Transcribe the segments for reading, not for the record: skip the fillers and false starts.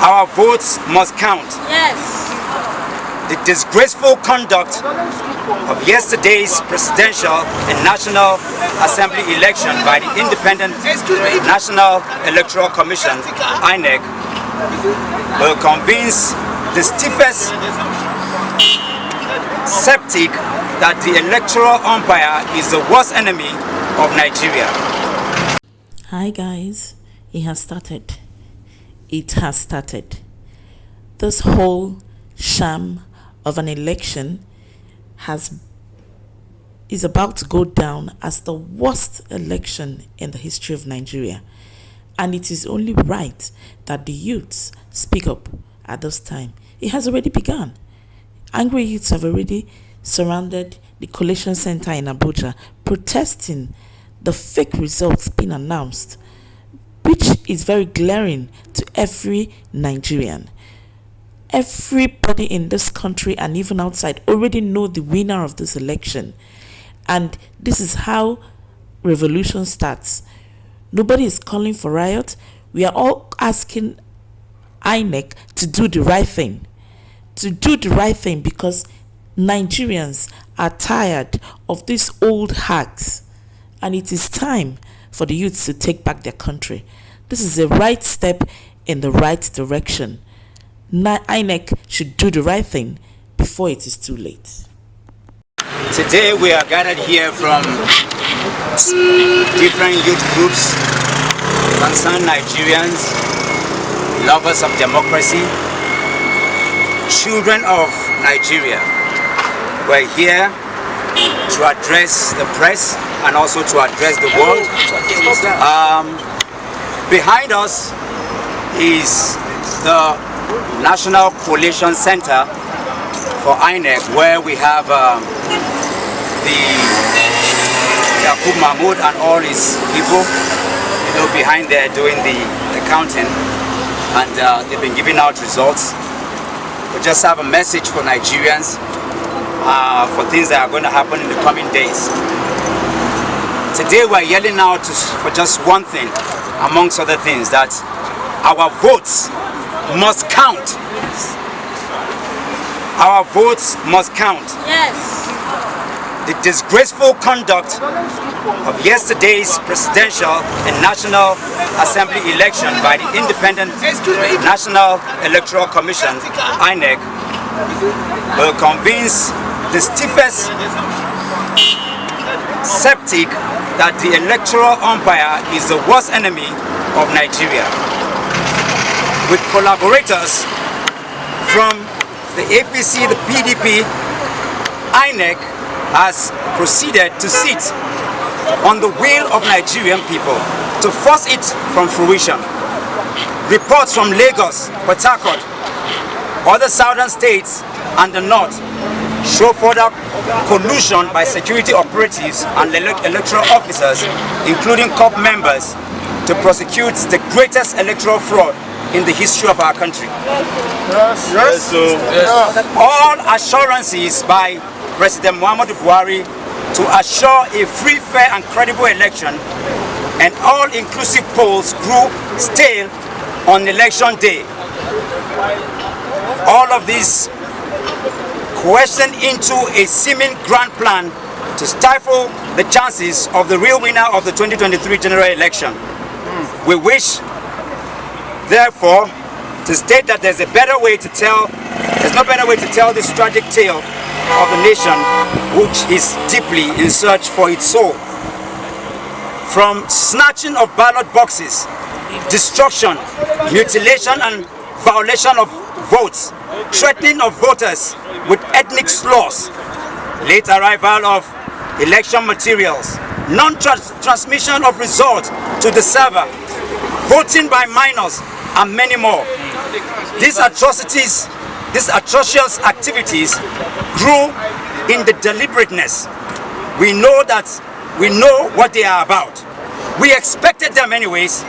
Our votes must count. Yes. The disgraceful conduct of yesterday's presidential and National Assembly election by the Independent National Electoral Commission, INEC, will convince the stiffest skeptic that the electoral umpire is the worst enemy of Nigeria. Hi guys, it has started. It has started. This whole sham of an election is about to go down as the worst election in the history of Nigeria. And it is only right that the youths speak up at this time. It has already begun. Angry youths have already surrounded the Collation Center in Abuja, protesting the fake results being announced, which is very glaring to every Nigerian. Everybody in this country and even outside already know the winner of this election. And this is how revolution starts. Nobody is calling for riot. We are all asking INEC to do the right thing. To do the right thing because Nigerians are tired of these old hacks. And it is time for the youths to take back their country. This is a right step in the right direction. INEC should do the right thing before it is too late. Today we are gathered here from different youth groups, concerned Nigerians, lovers of democracy, children of Nigeria. We're here to address the press and also to address the world. Behind us is the National Collation Center for INEC, where we have the Yakub Mahmoud and all his people, behind there doing the counting, and they've been giving out results. We just have a message for Nigerians for things that are going to happen in the coming days. Today we're yelling out for just one thing, amongst other things, that our votes must count. Our votes must count. Yes. The disgraceful conduct of yesterday's presidential and National Assembly election by the Independent National Electoral Commission, INEC, will convince the stiffest skeptic that the electoral umpire is the worst enemy of Nigeria. With collaborators from the APC, the PDP, INEC has proceeded to sit on the will of Nigerian people to force it from fruition. Reports from Lagos, Port Harcourt, other southern states and the north show further collusion by security operatives and electoral officers, including COP members, to prosecute the greatest electoral fraud in the history of our country. Yes. All assurances by President Muhammadu Buhari to assure a free, fair and credible election and all-inclusive polls grew stale on election day. All of this question into a seeming grand plan to stifle the chances of the real winner of the 2023 general election. We wish, therefore, to state that there's no better way to tell this tragic tale of the nation, which is deeply in search for its soul. From snatching of ballot boxes, destruction, mutilation and violation of votes, threatening of voters with ethnic slurs, late arrival of election materials, non-transmission of results to the server, voting by minors, and many more. These atrocious activities grew in the deliberateness. We know what they are about. We expected them anyways.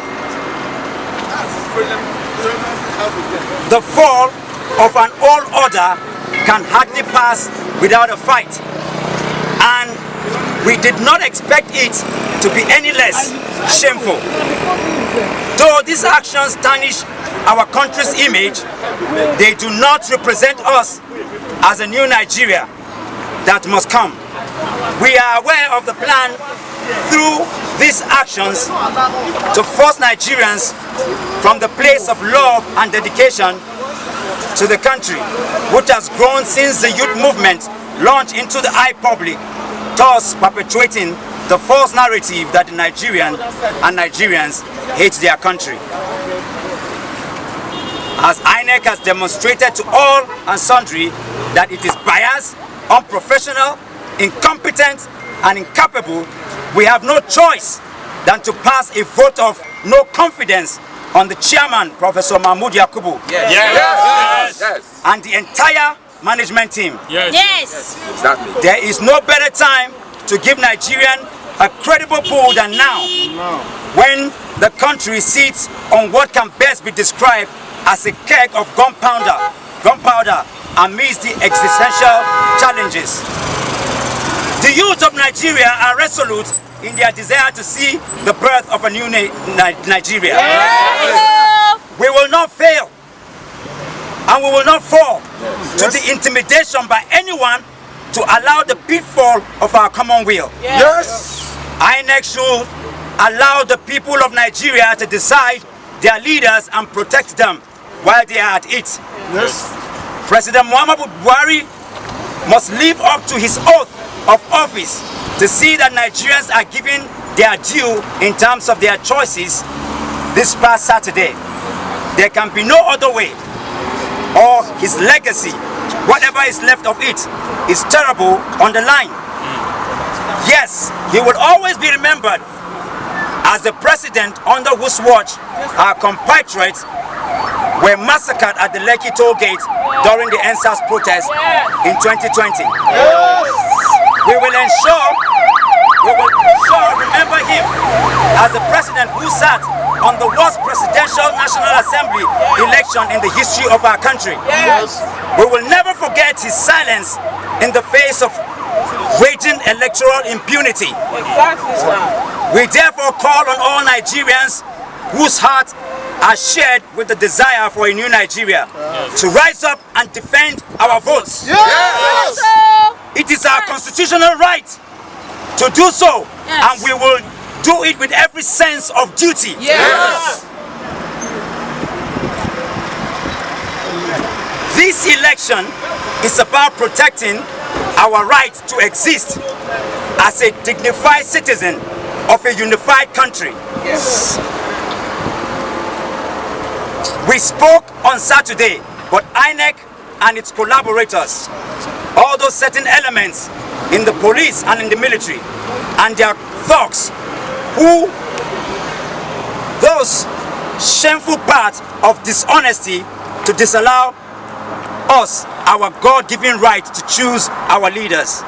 The fall of an old order can hardly pass without a fight, and we did not expect it to be any less shameful. Though these actions tarnish our country's image, they do not represent us as a new Nigeria that must come. We are aware of the plan through these actions to force Nigerians from the place of love and dedication to the country, which has grown since the youth movement launched into the eye public, thus perpetuating the false narrative that the Nigerian and Nigerians hate their country. As INEC has demonstrated to all and sundry that it is biased, unprofessional, incompetent, and incapable, we have no choice than to pass a vote of no confidence on the chairman, Professor Mahmoud Yakubu, and the entire management team. Yes. Exactly. There is no better time to give Nigerian a credible pull than now, when the country sits on what can best be described as a keg of gunpowder amidst the existential challenges. The youth of Nigeria are resolute in their desire to see the birth of a new Nigeria. We will not fail, and we will not fall to the intimidation by anyone to allow the pitfall of our common will. INEC should allow the people of Nigeria to decide their leaders and protect them while they are at it. President Muhammadu Buhari must live up to his oath of office to see that Nigerians are given their due in terms of their choices this past Saturday. There can be no other way, or his legacy, whatever is left of it, is terrible on the line. Yes, he will always be remembered as the president under whose watch our compatriots were massacred at the Lekki toll gate during the NSAS protest in 2020. We will remember him as the president who sat on the worst presidential National Assembly election in the history of our country. We will never forget his silence in the face of raging electoral impunity. We therefore call on all Nigerians whose hearts are shared with the desire for a new Nigeria to rise up and defend our votes. It is our constitutional right to do so, and we will do it with every sense of duty. This election is about protecting our right to exist as a dignified citizen of a unified country. We spoke on Saturday, but INEC and its collaborators, all those certain elements in the police and in the military, and their thugs, those shameful parts of dishonesty to disallow us our God-given right to choose our leaders.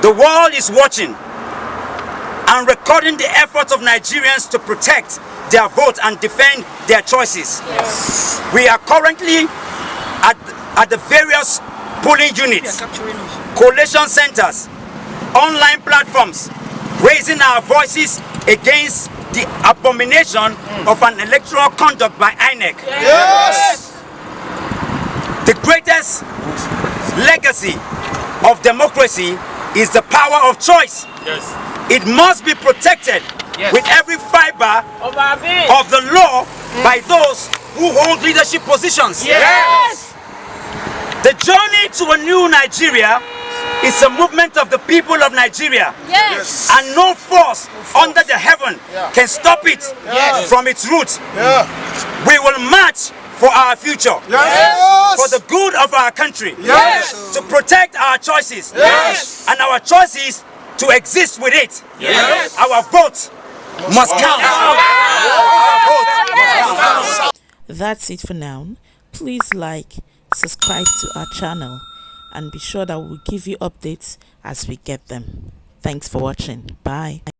The world is watching and recording the efforts of Nigerians to protect their vote and defend their choices. We are currently at the various polling units, collation centers, online platforms, raising our voices against the abomination of an electoral conduct by INEC. The greatest legacy of democracy is the power of choice. It must be protected with every fiber of the law by those who hold leadership positions. The journey to a new Nigeria is a movement of the people of Nigeria, and no force under the heaven can stop it from its roots. We will march for our future, for the good of our country, to protect our choices, and our choices to exist with it. Our vote must count. That's it for now. Please like, subscribe to our channel, and be sure that we'll give you updates as we get them. Thanks for watching. Bye.